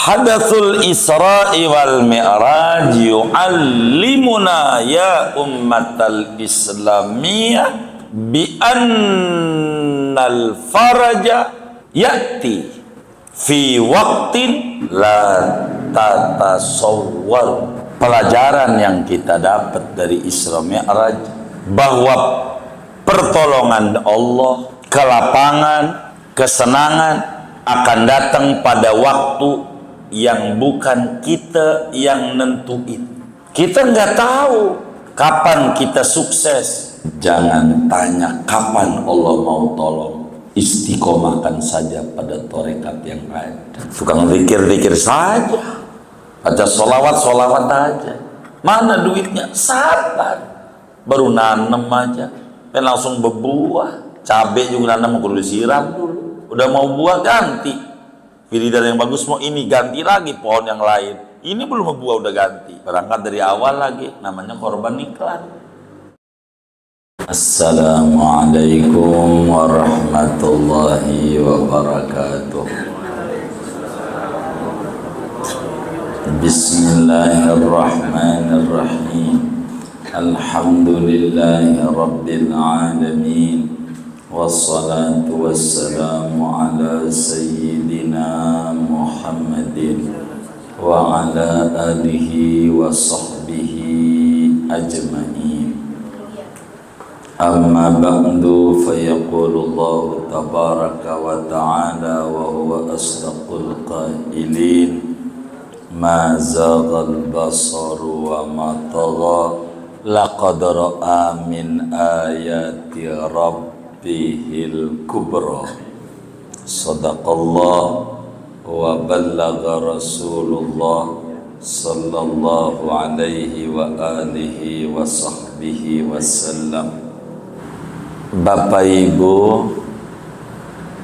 Hadatsul Isra'i wal Mi'raj yu'allimuna ya ummatal islamiyah bi annal faraja ya'ti fi waqtin la tatasawwar. Pelajaran yang kita dapat dari Isra Mi'raj bahwa pertolongan Allah, kelapangan, kesenangan akan datang pada waktu yang bukan kita yang nentuin. Kita nggak tahu kapan kita sukses. Jangan tanya kapan Allah mau tolong. Istiqomahkan saja pada tarekat yang ada. Tukang zikir-zikir saja, baca solawat aja. Mana duitnya? Sabar. Baru nanem aja, langsung berbuah. Cabai juga nanem kudu disiram dulu. Udah mau buah ganti. Wiridan yang bagus mau ini ganti lagi pohon yang lain. Ini belum berbuah udah ganti. Berangkat dari awal lagi, namanya korban iklan. Assalamualaikum warahmatullahi wabarakatuh. Bismillahirrahmanirrahim. Alhamdulillahi rabbil alamin. Wassalatu wassalamu ala sayyidina Muhammadin wa ala alihi wa sahbihi ajma'in. Amma ba'du fayaqulu Allah tabaraka wa ta'ala wa huwa asdaqul qailin ma zaghal basaru wa ma tagha laqad ra'a min ayati rabbihil kubra. Sadaqallah wa ballagha Rasulullah sallallahu alaihi wa alihi wa sahbihi wasallam. Bapak Ibu,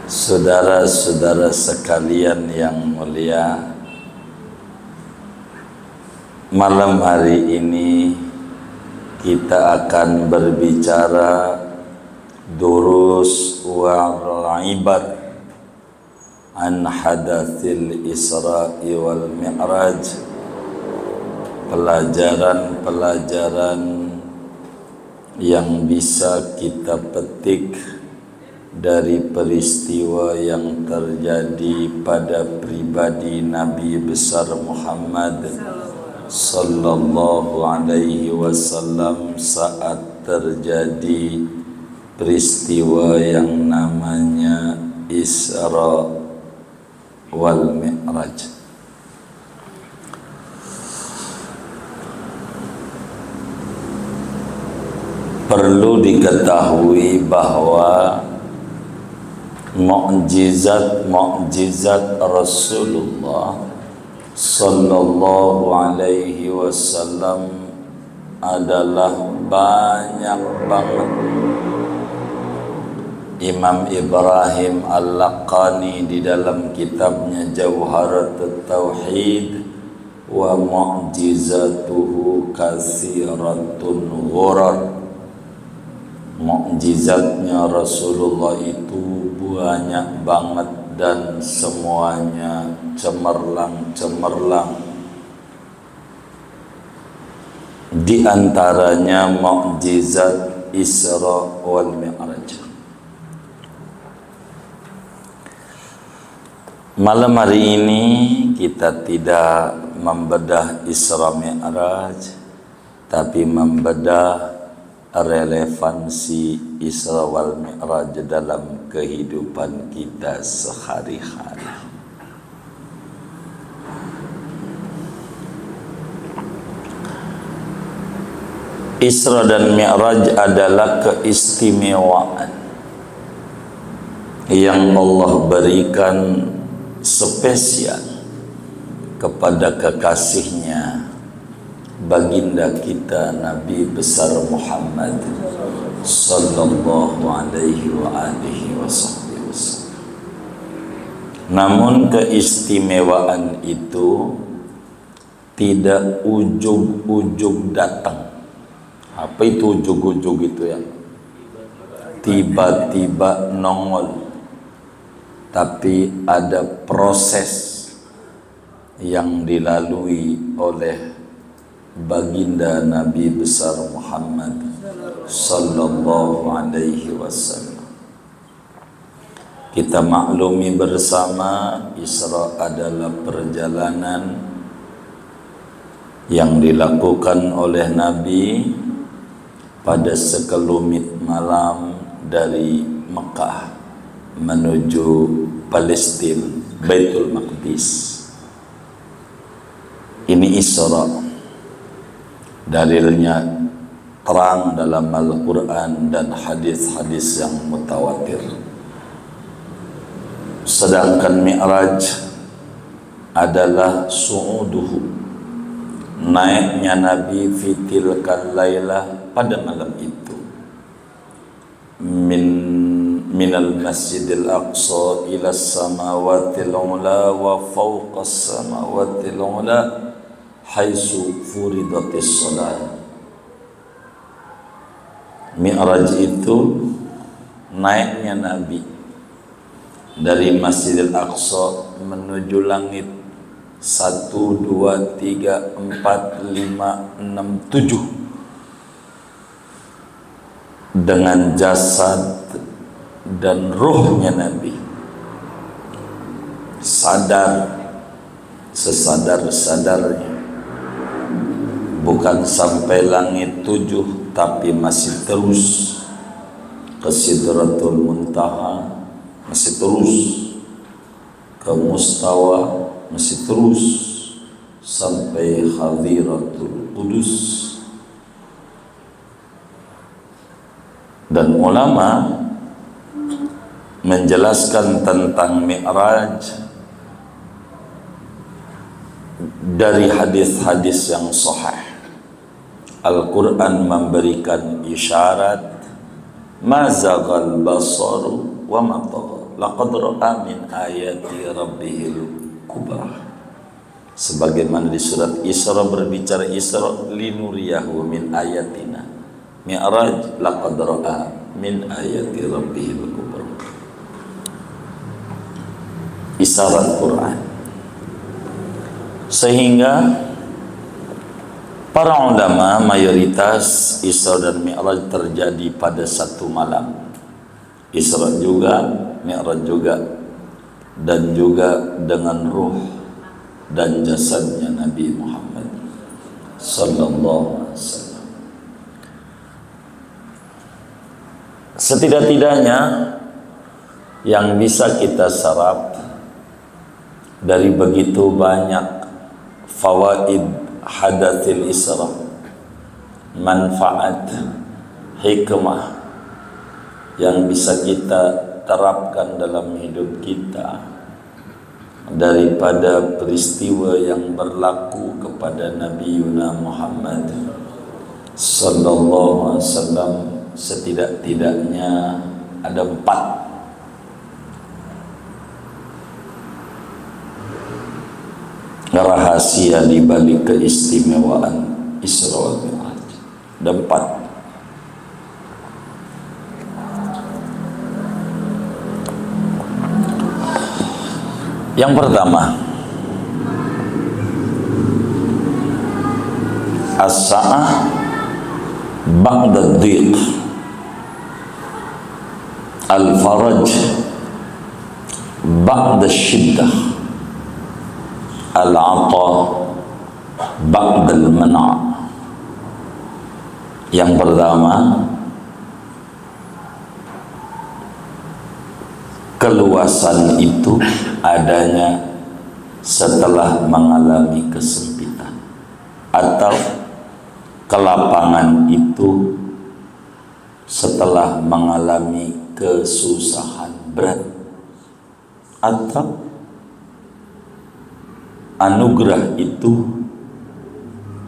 saudara-saudara sekalian yang mulia, malam hari ini kita akan berbicara durus wal ibar an hadatsil Isra'i wal Mi'raj, pelajaran-pelajaran yang bisa kita petik dari peristiwa yang terjadi pada pribadi Nabi besar Muhammad sallallahu alaihi wasallam saat terjadi peristiwa yang namanya Isra wal Mi'raj. Perlu diketahui bahwa mukjizat Rasulullah sallallahu alaihi wasallam adalah banyak banget. Imam Ibrahim Al-Laqani di dalam kitabnya Jawharatut Tauhid, wa mu'jizatuhu katsiratun ghurar. Mukjizatnya Rasulullah itu banyak banget dan semuanya cemerlang. Di antaranya mukjizat Isra wal Mi'raj. Malam hari ini kita tidak membedah Isra Mi'raj, tapi membedah relevansi Isra wal Mi'raj dalam kehidupan kita sehari-hari. Isra dan Mi'raj adalah keistimewaan yang Allah berikan spesial kepada kekasihnya, baginda kita Nabi besar Muhammad sallallahu alaihi wa alihi wasallam. Namun keistimewaan itu tidak ujug-ujug datang. Apa itu ujug-ujug itu ya? Tiba-tiba nongol. Tapi ada proses yang dilalui oleh baginda Nabi besar Muhammad sallallahu alaihi wasallam. Kita maklumi bersama Isra adalah perjalanan yang dilakukan oleh Nabi pada sekelumit malam dari Mekah menuju Palestina, Baitul Maqdis. Ini Isra. Dalilnya terang dalam Al-Quran dan hadis-hadis yang mutawatir. Sedangkan Mi'raj adalah su'uduhu, naiknya Nabi fitil kalailah pada malam itu, minal masjidil aqsa ila samawatil ula wa fawqas samawatil ula haitsu furidatis shalah. Mi'raj itu naiknya Nabi dari Masjidil Aqsa menuju langit 1, 2, 3, 4, 5, 6, 7 dengan jasad dan ruhnya Nabi, sadar sesadar-sadarnya, bukan sampai langit 7 tapi masih terus ke Sidratul Muntaha, masih terus ke Mustawa, masih terus sampai Hadiratul Qudus. Dan ulama menjelaskan tentang Mi'raj dari hadis-hadis yang sahih. Al-Quran memberikan isyarat, ma zaghal basaru wa ma tagha, laqad ra'a min ayati rabbihil kubra. Sebagaimana di surat Isra berbicara Isra linuriyahu min ayatina, Mi'raj laqad ra'a min ayati rabbihil kubra. Isyarat Quran. Sehingga para ulama mayoritas Isra dan Mi'raj terjadi pada satu malam. Isra juga, Mi'raj juga, dan juga dengan ruh dan jasadnya Nabi Muhammad sallallahu alaihi wasallam. Setidak-tidaknya yang bisa kita serap dari begitu banyak fawaid hadatsil Isra, manfaat, hikmah yang bisa kita terapkan dalam hidup kita daripada peristiwa yang berlaku kepada Nabi Muhammad sallallahu alaihi wasallam, setidak-tidaknya ada 4 rahasia di balik keistimewaan Isra wal Mi'raj. Ada 4. Yang pertama, as-sa'ah ba'da dhiq, al-faraj ba'da syiddah, al-'ata ba'da al-mana'. Yang pertama, keluasan itu adanya setelah mengalami kesempitan, atau kelapangan itu setelah mengalami kesusahan berat, atau anugerah itu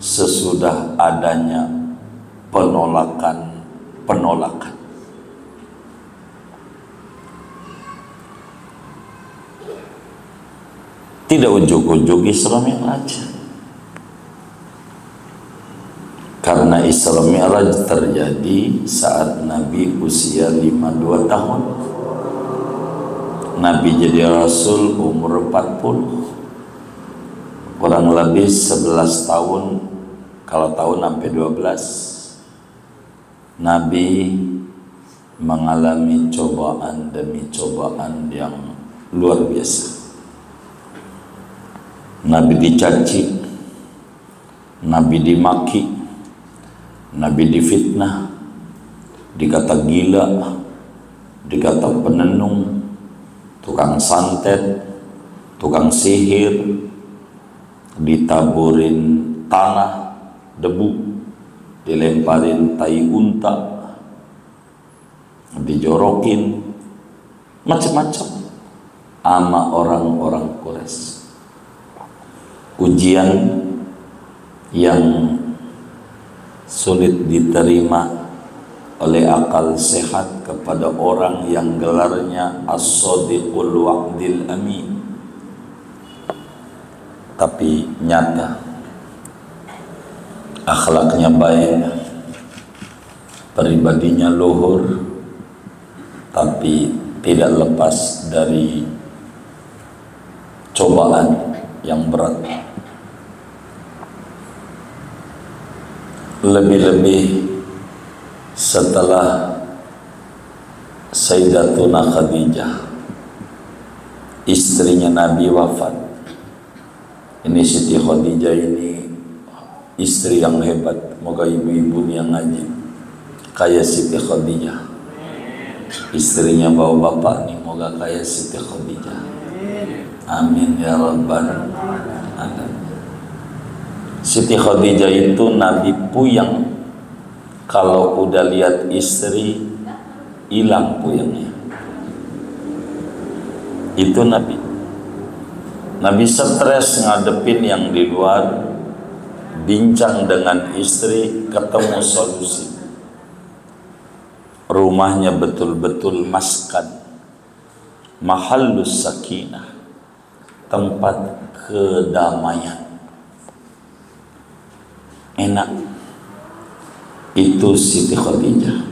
sesudah adanya penolakan. Tidak ujug-ujug Isra Mi'raj, karena Isra Mi'raj terjadi saat Nabi usia 52 tahun. Nabi jadi Rasul umur 40. kurang lebih 11 tahun, kalau tahun sampai 12, Nabi mengalami cobaan demi cobaan yang luar biasa. Nabi dicaci, Nabi dimaki, Nabi difitnah, dikata gila, dikata penenung, tukang santet, tukang sihir, ditaburin tanah, debu, dilemparin tai unta, dijorokin, macam-macam sama orang-orang Quraisy. Ujian yang sulit diterima oleh akal sehat kepada orang yang gelarnya as-sadiqul wa'dil amin. Tapi nyata, akhlaknya baik, pribadinya luhur, tapi tidak lepas dari cobaan yang berat. Lebih-lebih setelah Sayyidatuna Khadijah, istrinya Nabi, wafat. Ini Siti Khadijah ini istri yang hebat. Moga ibu-ibu yang ngaji kayak Siti Khadijah. Istrinya bapak-bapak nih, moga kayak Siti Khadijah. Amin ya rabbal alamin. Siti Khadijah itu Nabi puyeng kalau udah lihat istri, hilang puyengnya. Itu Nabi stres ngadepin yang di luar, bincang dengan istri, ketemu solusi. Rumahnya betul-betul maskan, mahallus sakinah, tempat kedamaian, enak. Itu Siti Khadijah.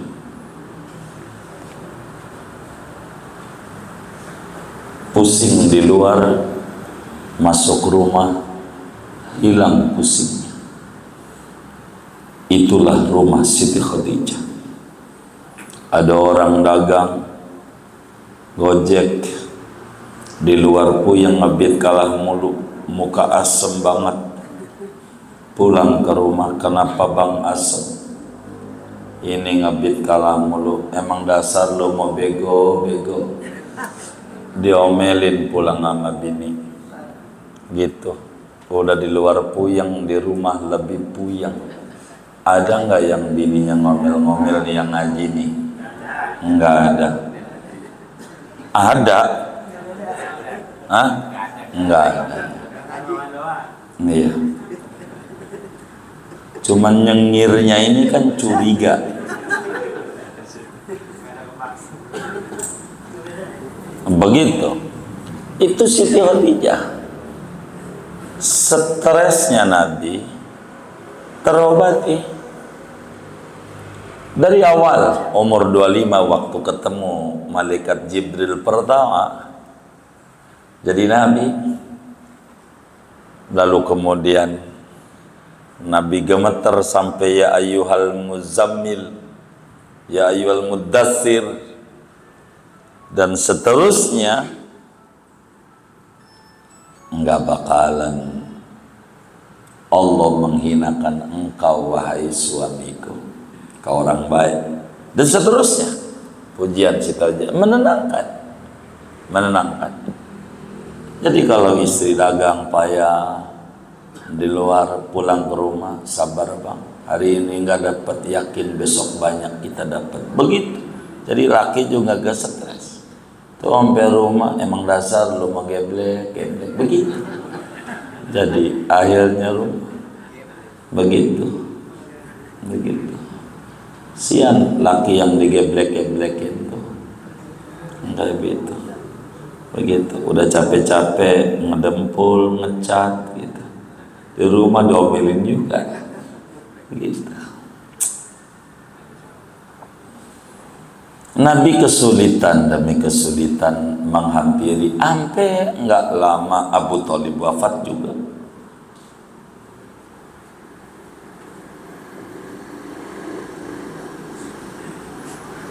Pusing di luar, masuk rumah, hilang pusingnya. Itulah rumah Siti Khadijah. Ada orang dagang gojek di luar puyeng, ngebit kalah mulu, muka asem banget. Pulang ke rumah, kenapa bang asem? Ini ngebit kalah mulu, emang dasar lo mau bego. Diomelin pulang sama bini gitu. Udah di luar puyeng, di rumah lebih puyeng. Ada nggak yang bininya ngomel-ngomel nih yang ngaji nih? Nggak ada. Ada? Hah? Nggak ada. Iya. Cuman nyengirnya ini kan curiga. Begitu. Itu Siti Khadijah. Stresnya Nabi terobati. Dari awal umur 25 waktu ketemu malaikat Jibril pertama jadi Nabi. Lalu kemudian Nabi gemeter sampai ya ayyuhal muzammil, ya ayyuhal muddathir, dan seterusnya. Enggak bakalan Allah menghinakan engkau wahai suamiku, kau orang baik, dan seterusnya. Pujian Siti menenangkan. Jadi kalau istri dagang payah di luar, pulang ke rumah, sabar bang, hari ini nggak dapat, yakin besok banyak kita dapat. Begitu. Jadi laki juga gak stres. Tuh sampai rumah, emang dasar lu mau geblek. Begitu. Jadi akhirnya rumah begitu. Sian laki yang digeblek-geblekin tuh enggak begitu. Begitu. Udah capek-capek ngedempul, ngecat gitu. Di rumah diomelin juga. Begitu. Nabi kesulitan demi kesulitan menghampiri, sampai enggak lama Abu Thalib wafat juga.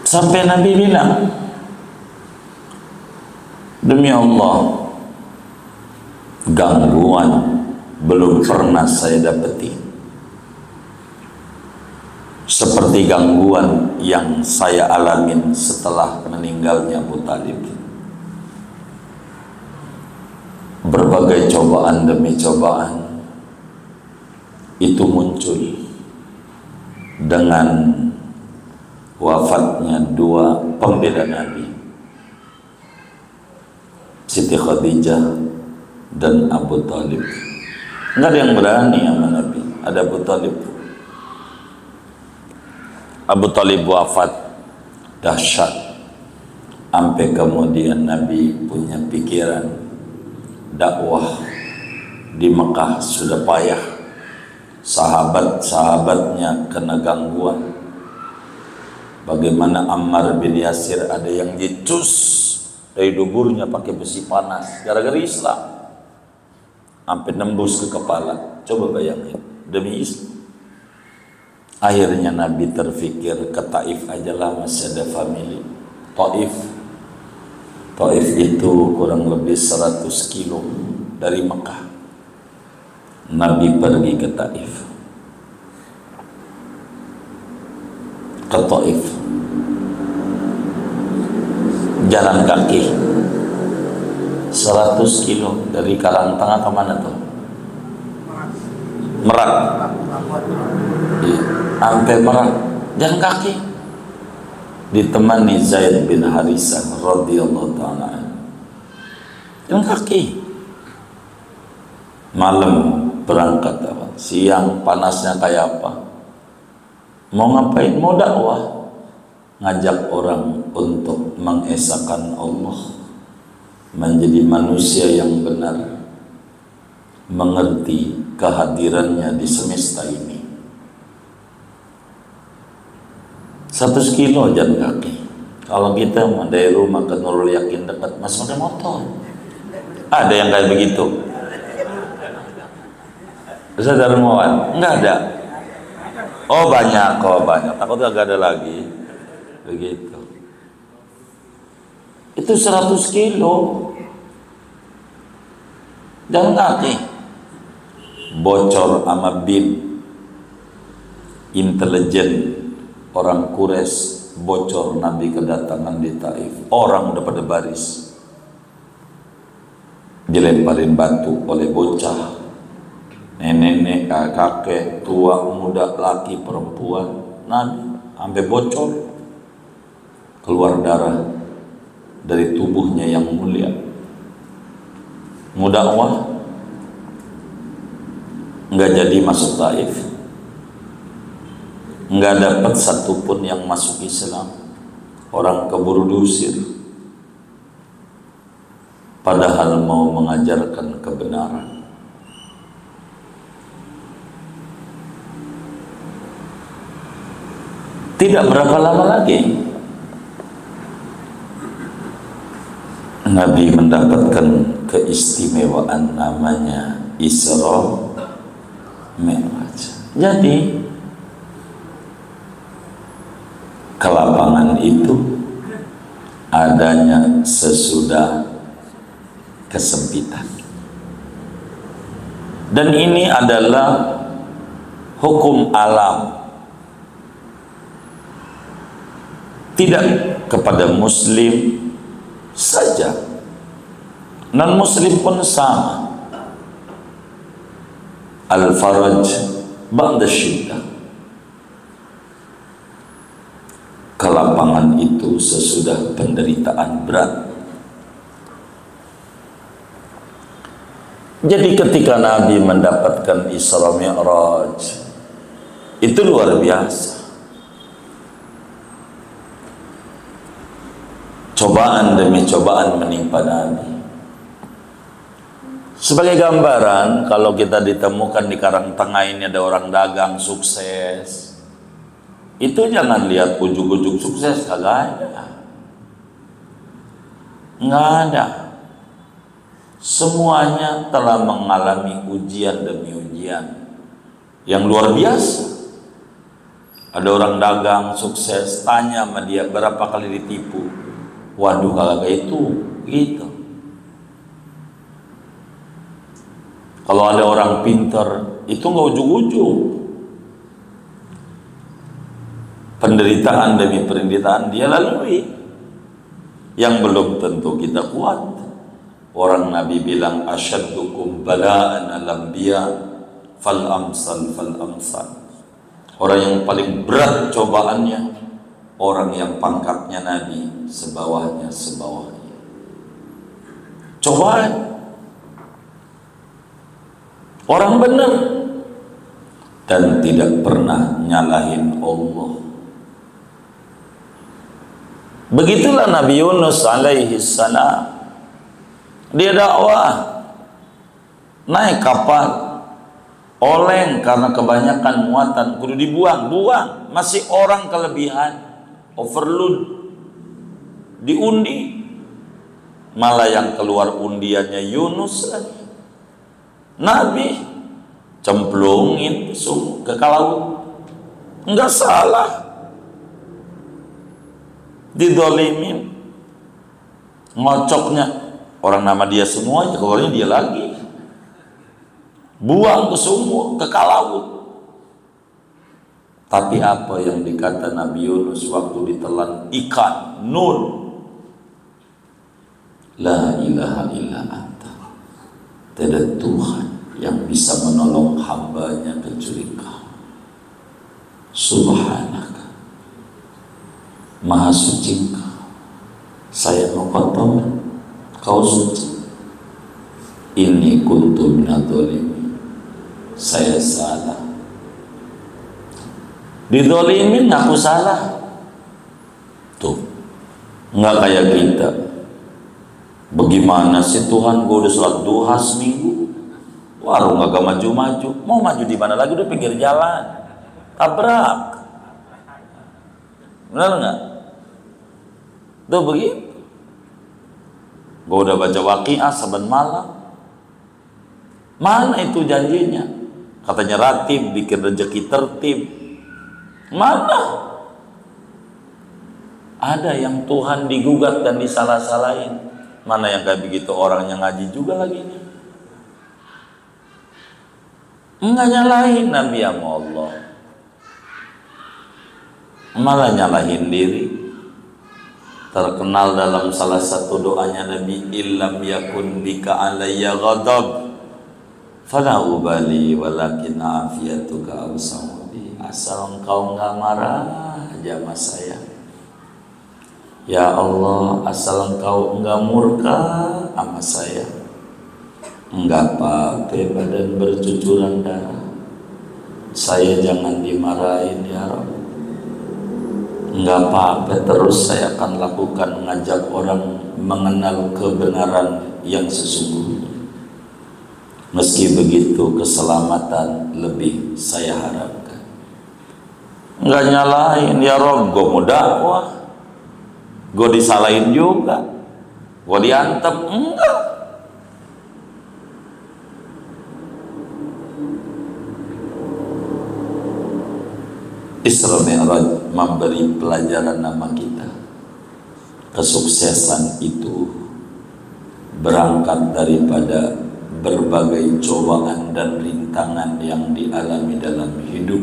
Sampai Nabi bilang, demi Allah, gangguan belum pernah saya dapati seperti gangguan yang saya alamin setelah meninggalnya Abu Talib. Berbagai cobaan demi cobaan itu muncul dengan wafatnya dua pembela Nabi, Siti Khadijah dan Abu Talib. Enggak ada yang berani sama Nabi, ada Abu Talib. Abu Talib wafat, dahsyat. Sampai kemudian Nabi punya pikiran, dakwah di Mekah sudah payah, sahabat-sahabatnya kena gangguan. Bagaimana Ammar bin Yasir ada yang dicus dari duburnya pakai besi panas gara-gara Islam, sampai nembus ke kepala. Coba bayangin, demi Islam. Akhirnya Nabi terfikir, ke Taif aja lah, masih ada family. Taif itu kurang lebih 100 kilo dari Mekah. Nabi pergi ke Taif, ke Taif, jalan kaki 100 kilo dari Karangtengah ke mana tuh? Merak. Sampai Merak jalan kaki, ditemani Zaid bin Harisah radhiyallahu ta'ala, jalan kaki. Malam berangkat, siang panasnya kayak apa, mau ngapain? Mau dakwah, ngajak orang untuk mengesahkan Allah, menjadi manusia yang benar, mengerti kehadirannya di semesta ini. 100 kilo jalan kaki. Kalau kita dari rumah ke Nurul Yakin dekat, masih pakai motor. Ada yang kayak begitu? Ustaz Darmawan? Enggak ada. Oh banyak, takutnya gak ada lagi. Begitu. Itu 100 kilo jalan kaki. Bocor sama BIM, intelijen orang Quraisy, bocor Nabi kedatangan di Taif. Orang udah pada baris, dilemparin batu oleh bocah, nenek, kakek, tua, muda, laki, perempuan. Nabi sampai bocor, keluar darah dari tubuhnya yang mulia. Mudakwah nggak jadi masuk Taif, nggak dapat satupun yang masuk Islam. Orang keburu diusir, padahal mau mengajarkan kebenaran. Tidak berapa lama lagi Nabi mendapatkan keistimewaan namanya Isra Mi'raj. Jadi kelapangan itu adanya sesudah kesempitan. Dan ini adalah hukum alam. Tidak kepada muslim saja, non muslim pun sama. Al-faraj ba'da syiddah. Kelapangan itu sesudah penderitaan berat. Jadi ketika Nabi mendapatkan Isra Mi'raj, itu luar biasa. Cobaan demi cobaan menimpa Nabi. Sebagai gambaran, kalau kita ditemukan di Karangtengah ini ada orang dagang sukses, itu jangan lihat ujung-ujung sukses, kagak ada. Nggak ada. Semuanya telah mengalami ujian demi ujian yang luar biasa. Ada orang dagang sukses, tanya sama dia berapa kali ditipu. Waduh, kagak itu, gitu. Kalau ada orang pintar, itu nggak ujung-ujung. Penderitaan demi penderitaan dia lalui. Yang belum tentu kita kuat. Orang Nabi bilang, asyaddukum bala'an al-anbiya fal amsal fal amsal. Orang yang paling berat cobaannya, orang yang pangkatnya Nabi sebawahnya sebawahnya. Cobaan. Orang benar dan tidak pernah nyalahin Allah. Begitulah Nabi Yunus alaihi salam. Dia dakwah, naik kapal, oleng karena kebanyakan muatan, kudu dibuang, masih orang kelebihan, overload, diundi, malah yang keluar undiannya Yunus lagi. Nabi cemplungin ke laut, enggak salah, didolimin, ngocoknya orang nama dia semua, keluarnya dia lagi, buang ke sumur, ke laut. Tapi apa yang dikata Nabi Yunus waktu ditelan ikan Nun? La ilaha illa anta, tidak Tuhan yang bisa menolong hambanya kecuali Kau. Subhanaka, Maha suci Kau. Saya mau kotor, Kau suci. Inni kuntu minadh-dhalimin, saya salah. Didolimin aku salah. Tuh, nggak kayak kita. Bagaimana sih Tuhan, gue udah sholat duha seminggu, warung agak maju-maju, mau maju di mana lagi, udah pinggir jalan, tabrak. Benar nggak? Tuh begitu. Gue udah baca Waqiah saban malam. Mana itu janjinya? Katanya ratib, bikin rezeki tertib. Mana? Ada yang Tuhan digugat dan disalah-salahin. Mana yang kayak begitu, orang yang ngaji juga lagi nih. Enggak nyalahin Nabi sama Allah, malah nyalahin diri. Terkenal dalam salah satu doanya Nabi, illam yakun bika alayya ghadab fala ubali walakin afiyatuka awsawbi. Asal engkau enggak marah aja sama saya, ya Allah, asal engkau enggak murka sama saya, enggak apa-apa badan bercucuran darah, saya jangan dimarahin ya Rabb. Enggak apa-apa, terus saya akan lakukan, mengajak orang mengenal kebenaran yang sesungguhnya. Meski begitu keselamatan lebih saya harapkan. Enggak nyalahin, ya Rabb, gue mau dakwah, gue disalahin juga, gue diantem, enggak. Isra Mi'raj memberi pelajaran nama kita. Kesuksesan itu berangkat daripada berbagai cobaan dan rintangan yang dialami dalam hidup.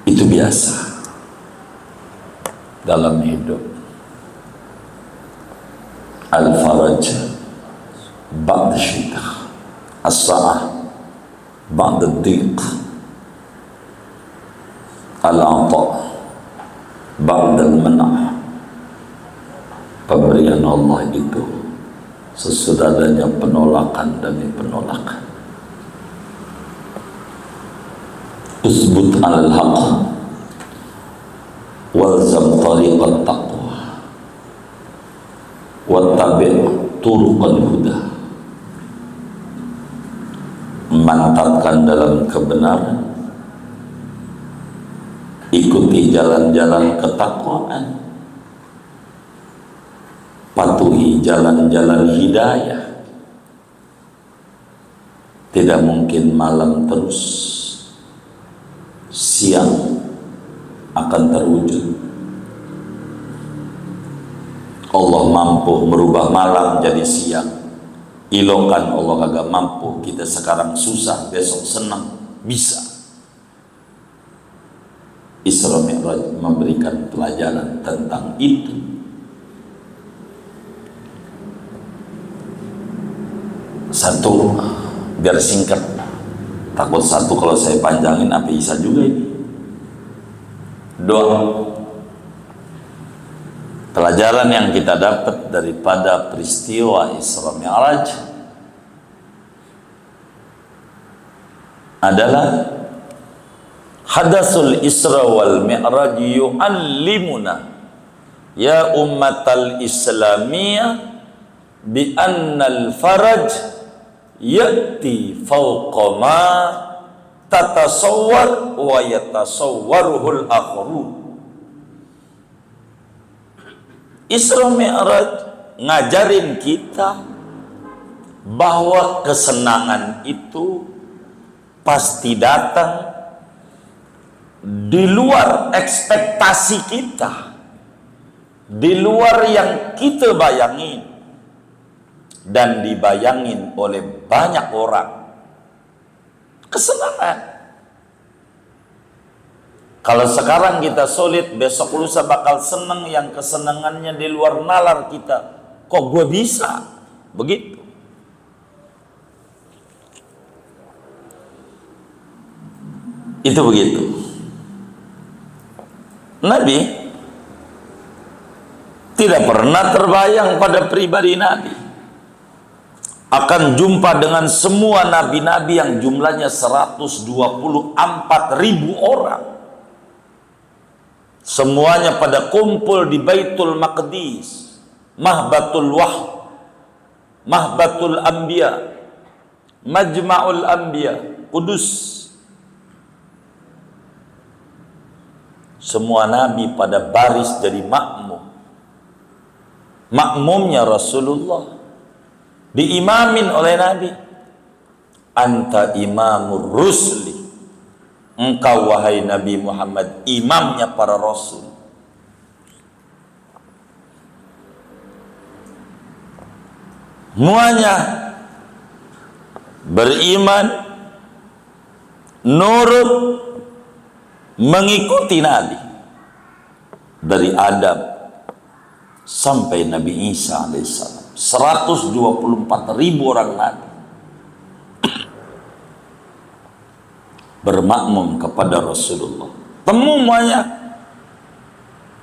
Itu biasa dalam hidup. Al-faraj ba'da syiddah, as-sa'ah ba'da dhiq, al-ata ba'dal manah. Pemberian Allah itu sesudah adanya penolakan demi penolakan. Usbut alal haqq walzam tariqat taqwa wattabi' turuqal huda. Mantapkan dalam kebenaran, ikuti jalan-jalan ketakwaan, patuhi jalan-jalan hidayah. Tidak mungkin malam terus, siang akan terwujud. Allah mampu merubah malam jadi siang. Ilokan Allah kagak mampu. Kita sekarang susah, besok senang, bisa. Isra Mi'raj memberikan pelajaran tentang itu. Satu, biar singkat, takut satu kalau saya panjangin apa bisa juga ini. Doa. Pelajaran yang kita dapat daripada peristiwa Isra Mi'raj adalah hadasul Isra wal Mi'raj yu'allimuna ya ummatal islamiyah bi annal faraj ya'ti fawqa ma tatasawwar wa yatasawwaruhul akharun. Isra Mi'raj ngajarin kita bahwa kesenangan itu pasti datang di luar ekspektasi kita, di luar yang kita bayangin dan dibayangin oleh banyak orang. Kesenangan. Kalau sekarang kita sulit, besok lusa bakal senang yang kesenangannya di luar nalar kita. Kok gue bisa? Begitu. Itu begitu. Nabi tidak pernah terbayang pada pribadi Nabi akan jumpa dengan semua nabi-nabi yang jumlahnya 124.000 orang. Semuanya pada kumpul di Baitul Maqdis, Mahbatul Wahd, Mahbatul Anbiya, Majma'ul Anbiya, Kudus. Semua nabi pada baris jadi makmum. Makmumnya Rasulullah diimamin oleh Nabi. Anta imamur rusli. Engkau wahai Nabi Muhammad imamnya para rasul. Semuanya beriman, nurut, mengikuti Nabi dari Adam sampai Nabi Isa alaihissalam. 124.000 orang Nabi bermakmum kepada Rasulullah. Temu semuanya,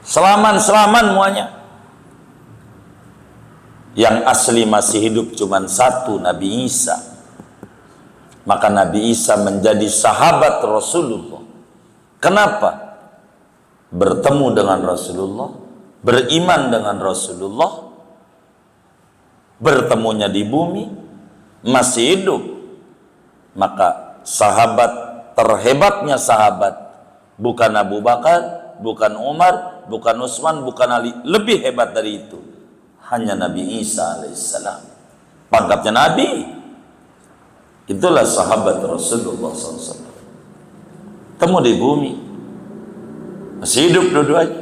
selaman semuanya. Yang asli masih hidup cuma satu, Nabi Isa. Maka Nabi Isa menjadi sahabat Rasulullah. Kenapa? Bertemu dengan Rasulullah, beriman dengan Rasulullah, bertemunya di bumi, masih hidup. Maka sahabat terhebatnya sahabat bukan Abu Bakar, bukan Umar, bukan Utsman, bukan Ali. Lebih hebat dari itu hanya Nabi Isa alaihissalam. Pangkatnya Nabi. Itulah sahabat Rasulullah SAW. Temu di bumi, masih hidup dua-duanya.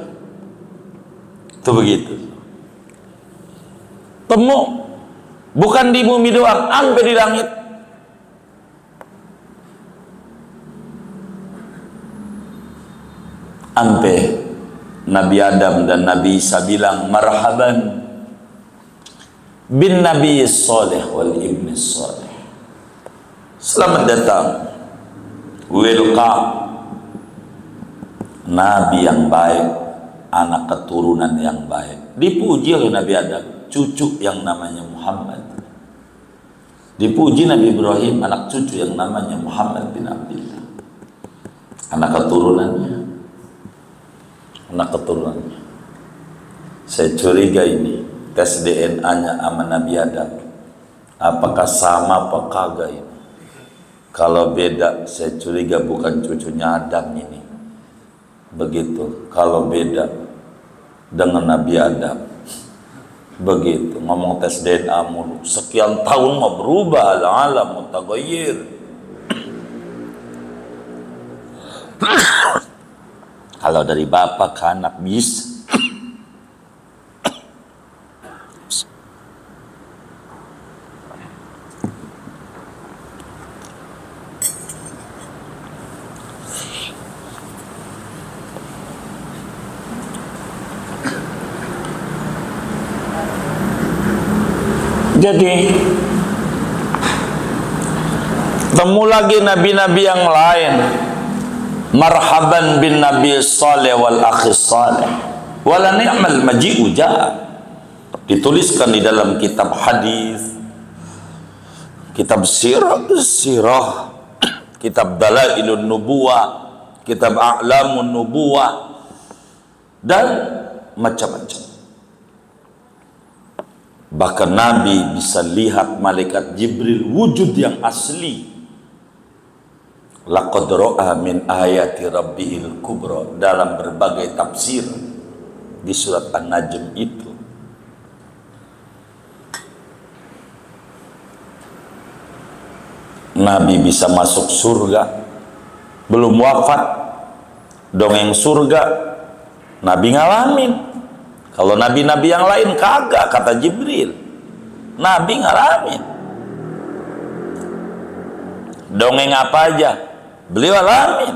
Itu begitu. Temu bukan di bumi doang, sampai di langit. Sampai Nabi Adam dan Nabi Isa bilang marhaban bin Nabi Saleh wal Ibn Saleh. Selamat datang, welcome, Nabi yang baik, anak keturunan yang baik. Dipuji oleh Nabi Adam, cucu yang namanya Muhammad. Dipuji Nabi Ibrahim, anak cucu yang namanya Muhammad bin Abdullah. Anak keturunannya. Saya curiga ini tes DNA-nya sama Nabi Adam, apakah sama apa kagak ini? Kalau beda, saya curiga bukan cucunya Adam ini. Begitu. Kalau beda dengan Nabi Adam, begitu. Ngomong tes DNA mulu, sekian tahun mau berubah, al-alam mutaghayyir. Kalau dari bapak ke anak bisa. Jadi temu lagi nabi-nabi yang lain. Marhaban bin nabi saleh wal akhi saleh wala ni'mal maji'u ja'a. Dituliskan di dalam kitab hadis, kitab sirah, kitab dalailun nubuwah, kitab a'lamun nubuwah, dan macam-macam. Bahkan Nabi bisa lihat malaikat Jibril wujud yang asli. Laqad ra'a min ayati rabbihil kubra, dalam berbagai tafsir di surat An-Najm itu. Nabi bisa masuk surga belum wafat, dongeng surga Nabi ngalamin. Kalau nabi-nabi yang lain kagak, kata Jibril. Nabi ngalamin. Dongeng apa aja beliau alamin.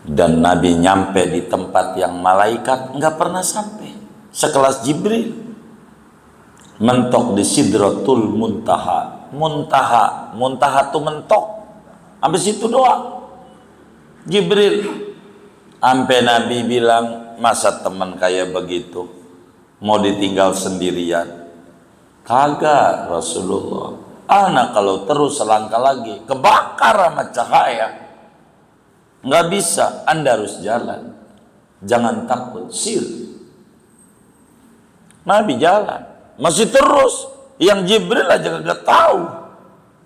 Dan Nabi nyampe di tempat yang malaikat nggak pernah sampai, sekelas Jibril. Mentok di Sidratul Muntaha. Muntaha tuh mentok, sampai situ doang. Jibril sampai Nabi bilang, masa teman kayak begitu mau ditinggal sendirian? Kagak Rasulullah, anak kalau terus selangkah lagi kebakar sama cahaya. Nggak bisa, Anda harus jalan, jangan takut, sir. Nabi jalan, masih terus. Yang Jibril aja kagak tahu,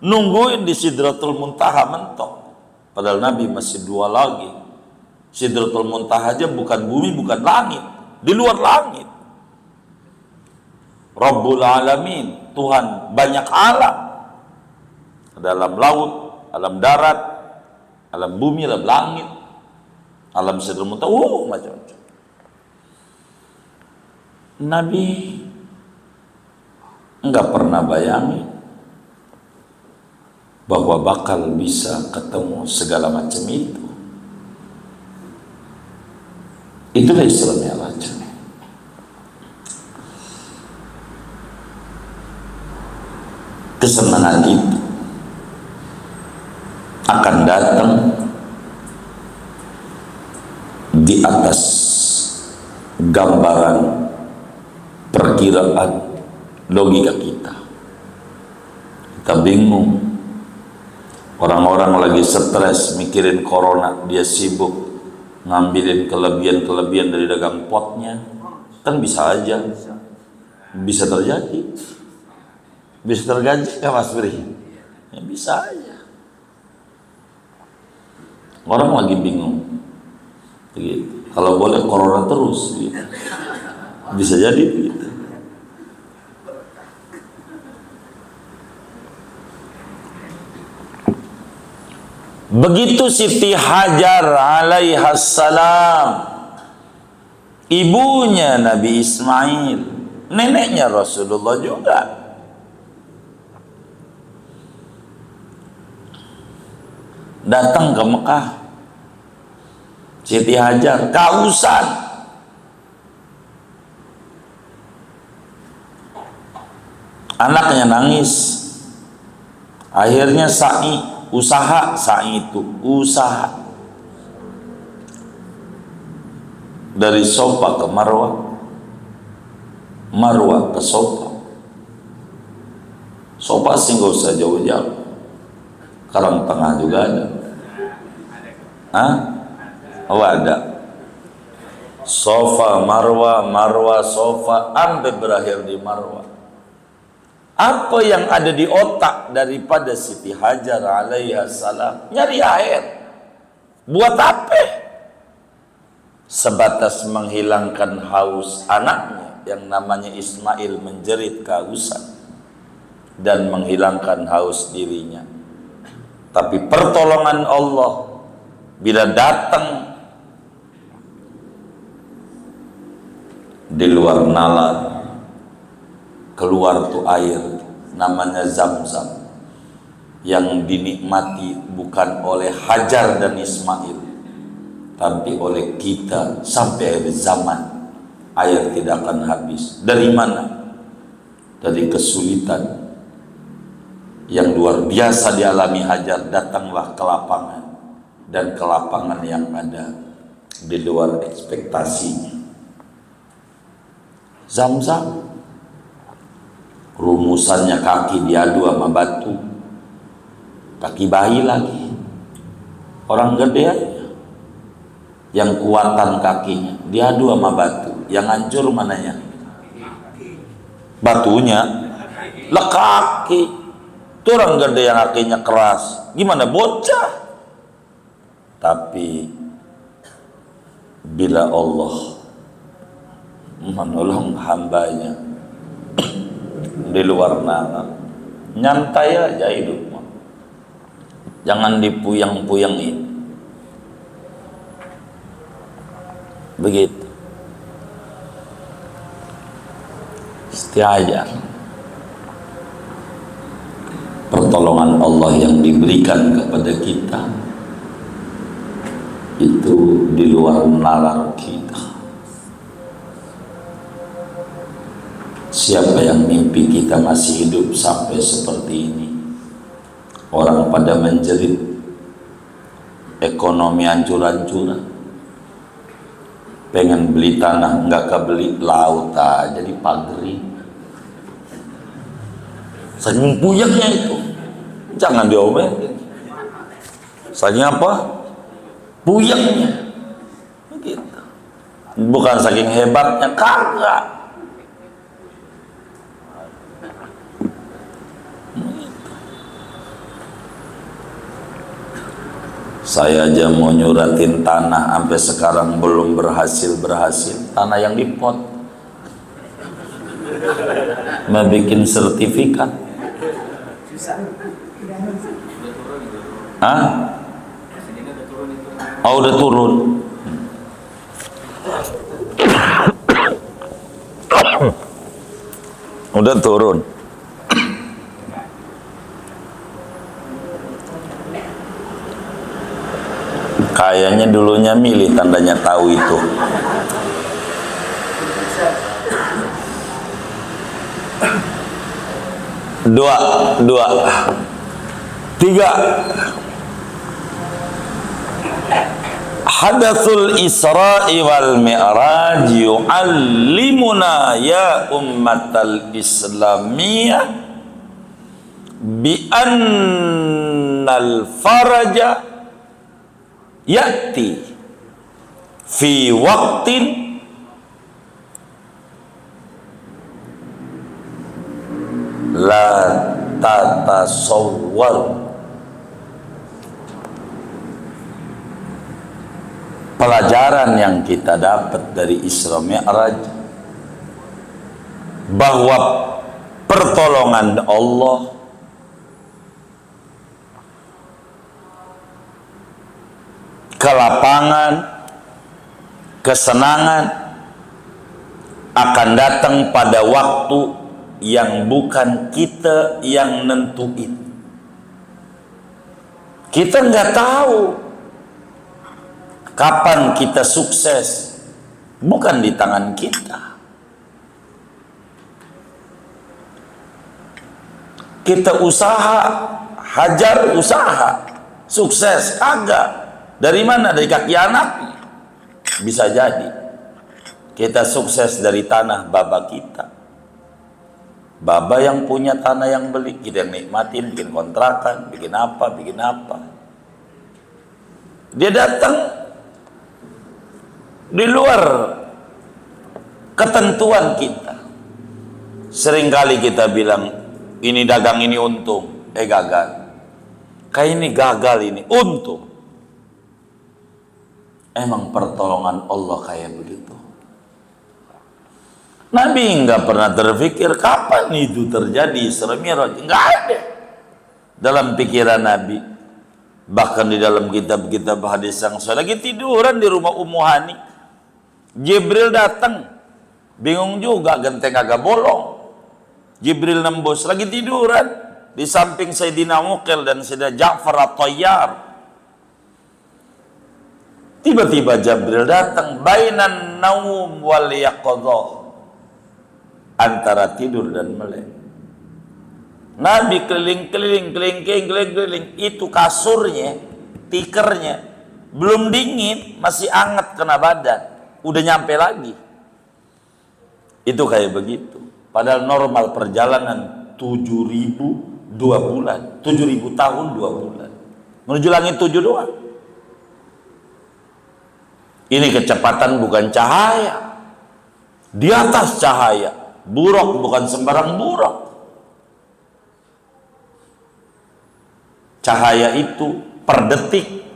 nungguin di Sidratul Muntaha mentok. Padahal Nabi masih dua lagi. Sidratul Muntaha aja bukan bumi, bukan langit, di luar langit. Rabbul Alamin, Tuhan banyak alam. Dalam laut, alam darat, alam bumi, alam langit, alam Sidratul Muntaha, macam-macam. Nabi enggak pernah bayangin bahwa bakal bisa ketemu segala macam itu. Itulah Isra Mi'raj. Kesenangan itu akan datang di atas gambaran perkiraan logika kita. Kita bingung. Orang-orang lagi stres mikirin corona, dia sibuk ngambilin kelebihan-kelebihan dari dagang potnya. Kan bisa aja, bisa terjadi, bisa terjadi ya Mas Bri, ya, bisa aja. Orang lagi bingung gitu. Kalau boleh corona terus gitu. Bisa jadi gitu. Begitu Siti Hajar alaihassalam, ibunya Nabi Ismail, neneknya Rasulullah juga, datang ke Mekah. Siti Hajar kehausan, anaknya nangis. Akhirnya sa'i itu usaha dari Sofa ke Marwah, Marwah ke Sofa. Sofa sih nggak usah jauh-jauh, Karang Tengah juga ada. Oh ada. Sofa Marwah, Marwah Sofa, sampai berakhir di Marwah. Apa yang ada di otak daripada Siti Hajar alaihissalam? Nyari air. Buat apa? Sebatas menghilangkan haus anaknya yang namanya Ismail menjerit kehausan, dan menghilangkan haus dirinya. Tapi pertolongan Allah bila datang di luar nalar, keluar tuh air namanya Zam-Zam, yang dinikmati bukan oleh Hajar dan Ismail, tapi oleh kita sampai akhir zaman. Air tidak akan habis. Dari mana? Dari kesulitan yang luar biasa dialami Hajar, datanglah ke lapangan, dan ke lapangan yang ada di luar ekspektasinya. Zam-Zam, rumusannya kaki diadu sama batu, kaki bayi lagi, orang gede aja yang kuatan kakinya diadu sama batu, yang hancur mananya? Batunya lah, kaki. Itu orang gede yang kakinya keras, gimana bocah? Tapi bila Allah menolong hambanya di luar nalar, nyantai aja hidupmu, jangan dipuyang-puyangin. Begitu istiajar pertolongan Allah yang diberikan kepada kita itu di luar nalar kita. Siapa yang mimpi kita masih hidup sampai seperti ini? Orang pada menjerit, ekonomi hancur-hancuran, pengen beli tanah nggak kebeli, laut aja dipagari. Saking puyengnya itu, jangan diomelin. Saking apa? Puyengnya, begitu. Bukan saking hebatnya, kagak. Saya aja mau nyuratin tanah sampai sekarang belum berhasil. Tanah yang di pot, mau bikin sertifikat. Hah? Oh, udah turun. Udah turun. Kayaknya dulunya milih tandanya tahu itu. Dua. Tiga. Hadatsul Isra'i wal Mi'raj yu'allimuna ya ummatal Islamiyah bi annal faraja ya'ti fi waqtin la tatasawwar. Pelajaran yang kita dapat dari Isra Mi'raj, bahwa pertolongan Allah kelapangan, kesenangan akan datang pada waktu yang bukan kita yang nentuin. Kita nggak tahu kapan kita sukses, bukan di tangan kita. Kita usaha, Hajar usaha, sukses kagak. Dari mana? Dari kaki anak. Bisa jadi kita sukses dari tanah baba kita. Baba yang punya tanah yang beli, kita yang nikmatin, bikin kontrakan, bikin apa. Dia datang di luar ketentuan kita. Seringkali kita bilang ini dagang ini untung, gagal. Kayak ini gagal, ini untung. Emang pertolongan Allah kayak begitu. Nabi nggak pernah terpikir kapan itu terjadi Isra Mi'raj, nggak ada dalam pikiran Nabi. Bahkan di dalam kitab-kitab hadis yang saya lagi tiduran di rumah Ummu Hani, Jibril datang, bingung juga, genteng agak bolong. Jibril nembus, lagi tiduran di samping Sayyidina Muqil dan Sayyidina Ja'far At-Tayyar. Tiba-tiba Jibril datang, bainan naum wal yaqadhah, antara tidur dan melek. Nabi keliling-keliling, itu kasurnya, tikernya belum dingin, masih hangat kena badan, udah nyampe lagi. Itu kayak begitu. Padahal normal perjalanan 7.000 2 bulan, 7.000 tahun 2 bulan, menuju langit 7 doang. Ini kecepatan bukan cahaya, di atas cahaya. Buruk bukan sembarang buruk. Cahaya itu per detik,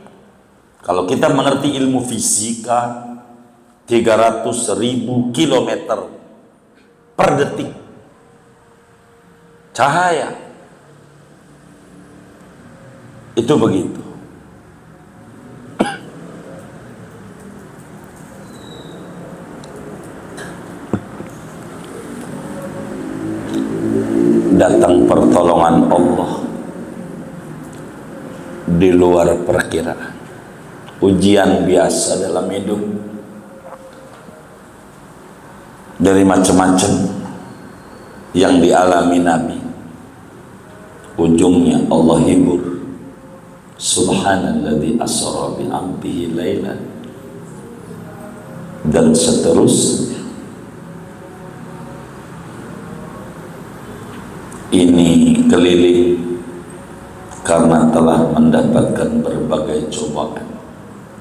kalau kita mengerti ilmu fisika, 300.000 kilometer per detik. Cahaya itu begitu. Datang pertolongan Allah di luar perkiraan. Ujian biasa dalam hidup dari macam-macam yang dialami Nabi, ujungnya Allah hibur. Subhanalladzi asra bi 'abdihi lailan, dan seterusnya. Ini keliling karena telah mendapatkan berbagai cobaan.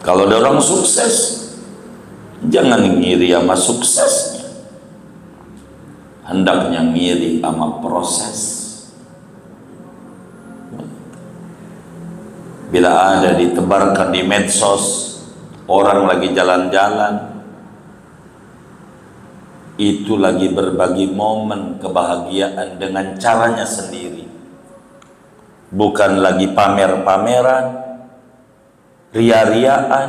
Kalau ada orang sukses, jangan ngiri sama suksesnya, hendaknya ngiri sama proses. Bila ada ditebarkan di medsos, orang lagi jalan-jalan, itu lagi berbagi momen kebahagiaan dengan caranya sendiri, bukan lagi pamer-pameran, ria-riaan,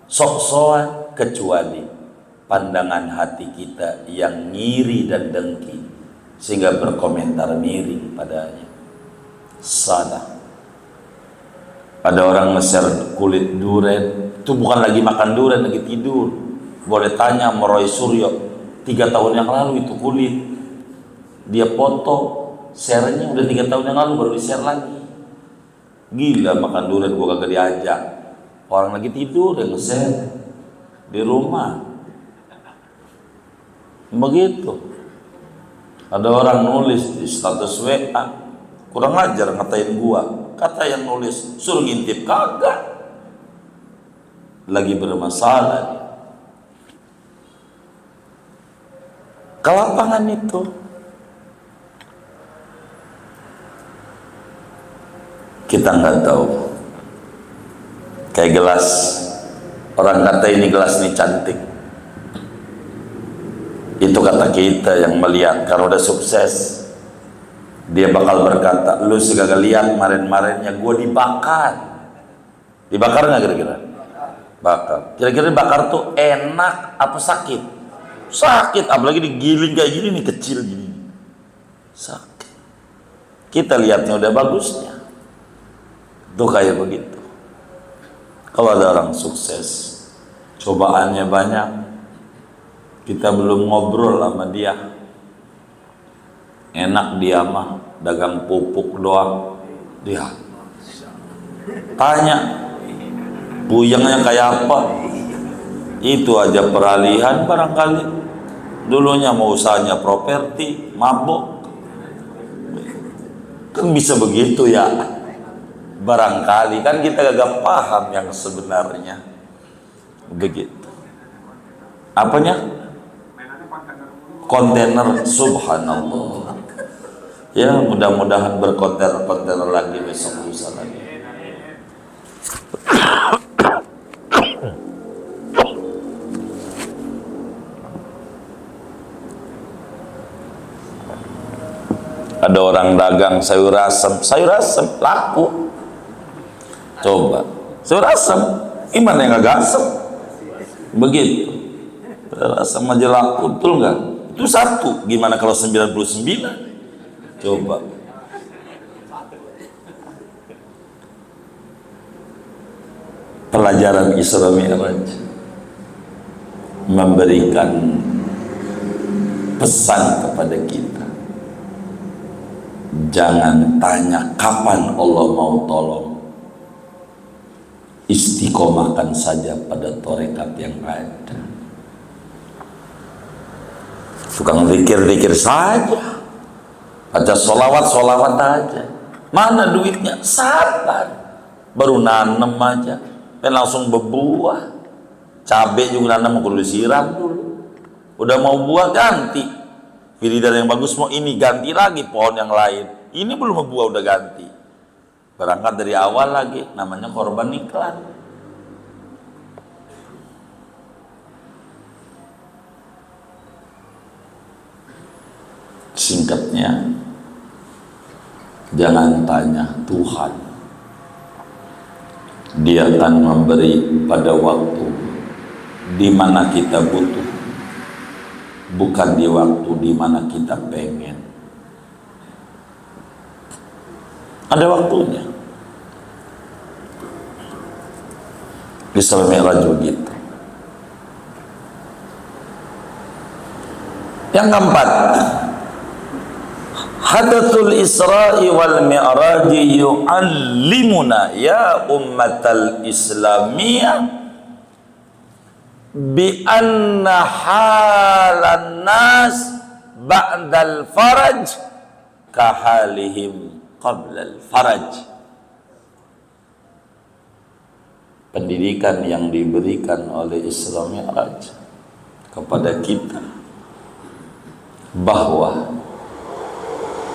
sok-sokan, kecuali pandangan hati kita yang ngiri dan dengki sehingga berkomentar miring padanya. Salah. Ada orang nge-share kulit duren, itu bukan lagi makan duren, lagi tidur. Boleh tanya sama Roy Suryo, 3 tahun yang lalu itu kulit dia foto, share-nya udah 3 tahun yang lalu baru di-share lagi. Gila, makan durian gua kagak diajak, orang lagi tidur yang nge-share di rumah. Begitu. Ada orang nulis di status WA, kurang ajar ngatain gua, kata yang nulis suruh ngintip, kagak, lagi bermasalah dia. Kelapangan itu kita nggak tahu. Kayak gelas, orang kata ini gelas ini cantik, itu kata kita yang melihat. Kalau udah sukses, dia bakal berkata, lu segala lihat kemarin-kemarinnya gue dibakar. Dibakar nggak kira-kira? Bakar. Kira-kira bakar tuh enak apa sakit? Sakit, apalagi digiling kayak gini nih, kecil gini, sakit. Kita lihatnya udah bagusnya, tuh kayak begitu. Kalau ada orang sukses, cobaannya banyak, kita belum ngobrol sama dia, enak dia mah dagang pupuk doang, dia tanya puyengnya kayak apa, itu aja peralihan barangkali. Dulunya mau usahanya properti, mabok, kan bisa begitu ya. Barangkali kan kita gak paham yang sebenarnya begitu. Apanya? Kontainer, subhanallah. Ya, mudah-mudahan berkontainer lagi besok lusa lagi. Ada orang dagang sayur asem laku. Coba sayur asam, gimana yang agak asam? Begitu. Rasa majalah betul nggak? Itu satu. Gimana kalau 99? Coba. Pelajaran Isra Mi'raj memberikan pesan kepada kita. Jangan tanya kapan Allah mau tolong. Istiqomahkan saja pada tarekat yang ada. Tukang zikir-zikir saja, baca solawat aja. Mana duitnya? Sabar, baru nanem aja, dan langsung berbuah. Cabai juga nanem kudu disiram dulu. Udah mau buah ganti, pilih dari yang bagus, mau ini ganti lagi pohon yang lain. Ini belum berbuah udah ganti. Berangkat dari awal lagi, namanya korban iklan. Singkatnya, jangan tanya Tuhan. Dia akan memberi pada waktu di mana kita butuh, bukan di waktu di mana kita pengen. Ada waktunya. Isra Mi'raj begitu. Yang keempat, Hadatsul Isra'i wal Mi'raj yu'allimuna ya ummatal Islamiyah bi anna halan nas ba'dal faraj kahalihim qablal faraj. Pendidikan yang diberikan oleh Isra Mi'raj kepada kita bahwa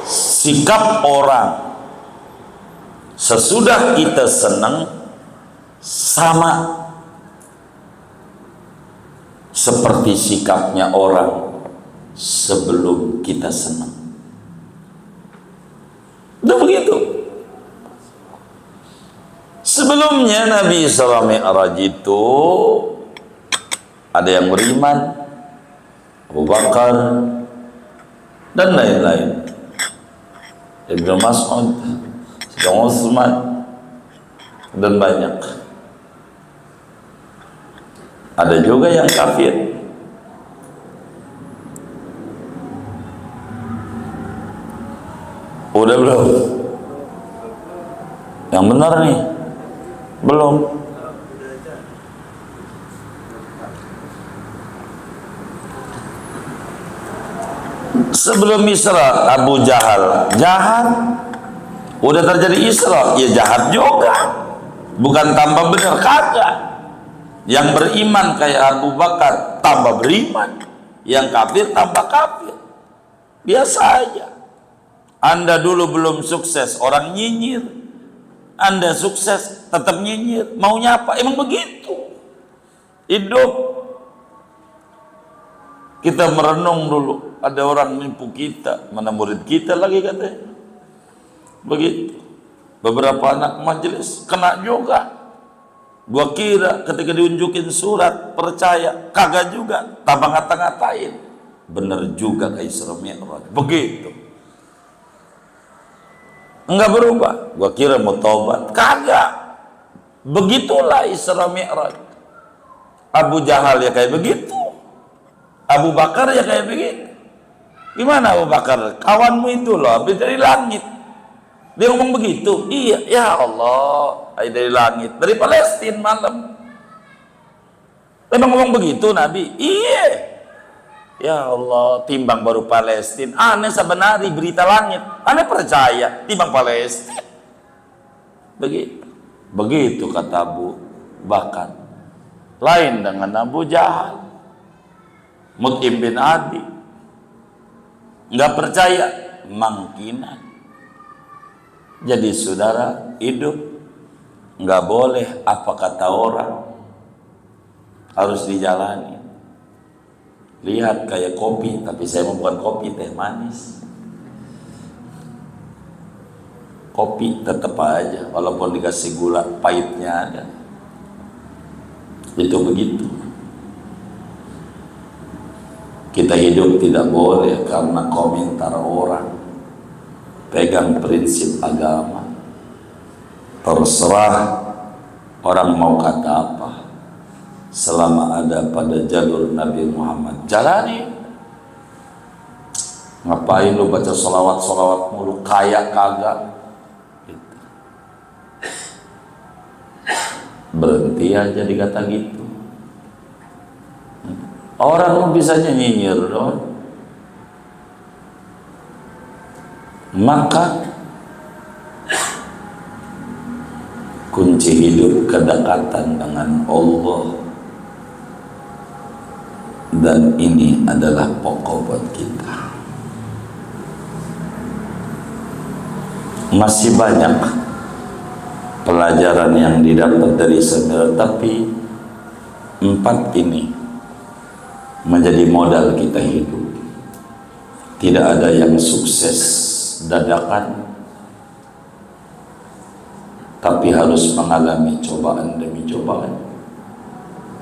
sikap orang sesudah kita senang sama seperti sikapnya orang sebelum kita senang. Udah begitu. Sebelumnya Nabi Isra Mi'raj itu ada yang beriman, Abu Bakar dan lain-lain, Ibnu Mas'ud, Utsman dan banyak. Ada juga yang kafir. Udah belum? Yang benar nih? Belum. Sebelum Isra, Abu Jahal jahat. Udah terjadi Isra, ya jahat juga. Bukan tambah benar, kagak. Yang beriman kayak Abu Bakar tambah beriman, yang kafir tambah kafir. Biasa aja. Anda dulu belum sukses, orang nyinyir. Anda sukses, tetap nyinyir. Maunya apa? Emang begitu hidup. Kita merenung dulu, ada orang nipu kita, mana murid kita lagi katanya. Begitu. Beberapa anak majelis kena juga. Gua kira ketika diunjukin surat percaya, kagak juga, tambah ngata-ngatain. Bener juga kayak Isra Mi'raj. Begitu. Enggak berubah. Gua kira mau tobat, kagak. Begitulah Isra Mi'raj. Abu Jahal ya kayak begitu. Abu Bakar ya kayak begitu. Gimana Abu Bakar? Kawanmu itu loh, habis dari langit. Dia ngomong begitu. Iya, ya Allah, dari langit, dari Palestina malam. Memang ngomong begitu Nabi? Iya. Ya Allah, timbang baru Palestina. Aneh sebenarnya berita langit. Aneh percaya timbang Palestina. Begitu. Begitu kata Abu Bakar. Lain dengan Abu Jahal, Mut'im bin Adi, nggak percaya, mangkinan. Jadi saudara, hidup nggak boleh apa kata orang, harus dijalani. Lihat kayak kopi, tapi saya mau bukan kopi, teh manis. kopi tetap aja, walaupun dikasih gula pahitnya ada. Itu begitu. Kita hidup tidak boleh karena komentar orang. Pegang prinsip agama. Terserah orang mau kata apa, selama ada pada jalur Nabi Muhammad, jalani. Ngapain lu baca sholawat mulu, kaya kagak gitu. Berhenti aja dikata gitu. Orang bisa nyinyir dong. Maka kunci hidup kedekatan dengan Allah, dan ini adalah pokok buat kita. Masih banyak pelajaran yang didapat dari seminar, tapi 4 ini menjadi modal kita hidup. Tidak ada yang sukses dadakan, tapi harus mengalami cobaan demi cobaan.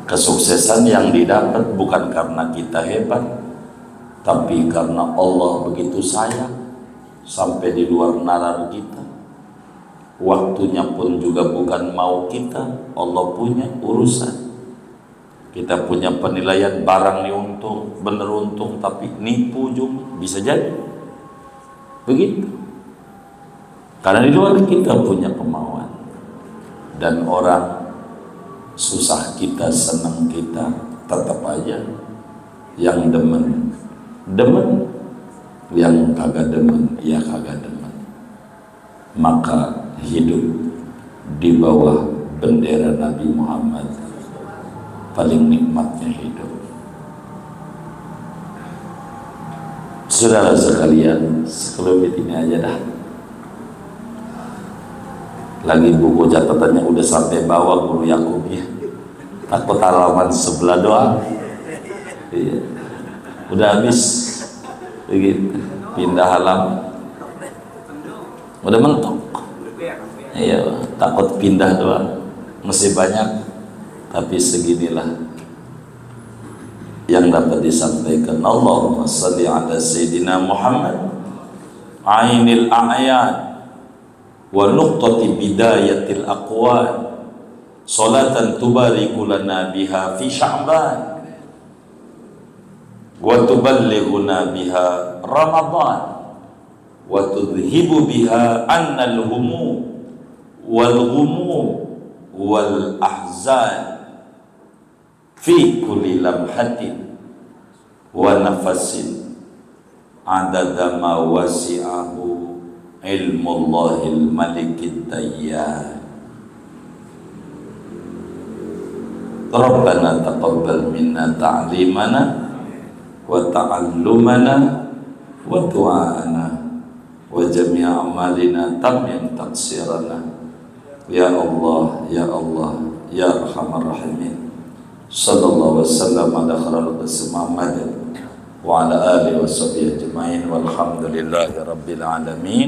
Kesuksesan yang didapat bukan karena kita hebat, tapi karena Allah begitu sayang sampai di luar nalar kita. Waktunya pun juga bukan mau kita, Allah punya urusan. Kita punya penilaian barang nih untung, bener untung, tapi nipu juga bisa jadi begitu. Karena di luar kita punya kemauan, dan orang susah kita, senang kita, tetap aja yang demen, yang kagak demen, ya kagak demen. Maka hidup di bawah bendera Nabi Muhammad paling nikmatnya hidup. Saudara sekalian, sekelumit ini aja dah. Lagi buku catatannya udah sampai bawah Guru Yakub ya. Takut halaman sebelah doang. Iya. Udah habis. Begitu. Pindah halaman. Udah mentok. Iya, takut pindah doang. Masih banyak. Tapi seginilah yang dapat disampaikan. Allahumma salli ala Sayyidina Muhammad ainil a'yan wa nuqtati bidayatil aqwal, salatan tubariku lana biha fi Sya'ban wa tuballighuna biha Ramadan wa tudhibu biha anna al-humum wal ghumum wal ahzan fi kulli lamhatin wa nafasin adada ma wasi'ahu ilmullahil malikid dayyan. Rabbana taqabbal minna ta'limana wa ta'allumana wa du'ana wa jami'a amalina tamim taqsirana. Ya Allah, Ya Allah, Ya Arhamar Rahimin. Sallallahu wasallam ala khairil Muhammad wa ala alihi wa sahbihi ajma'in walhamdulillahi rabbil alamin.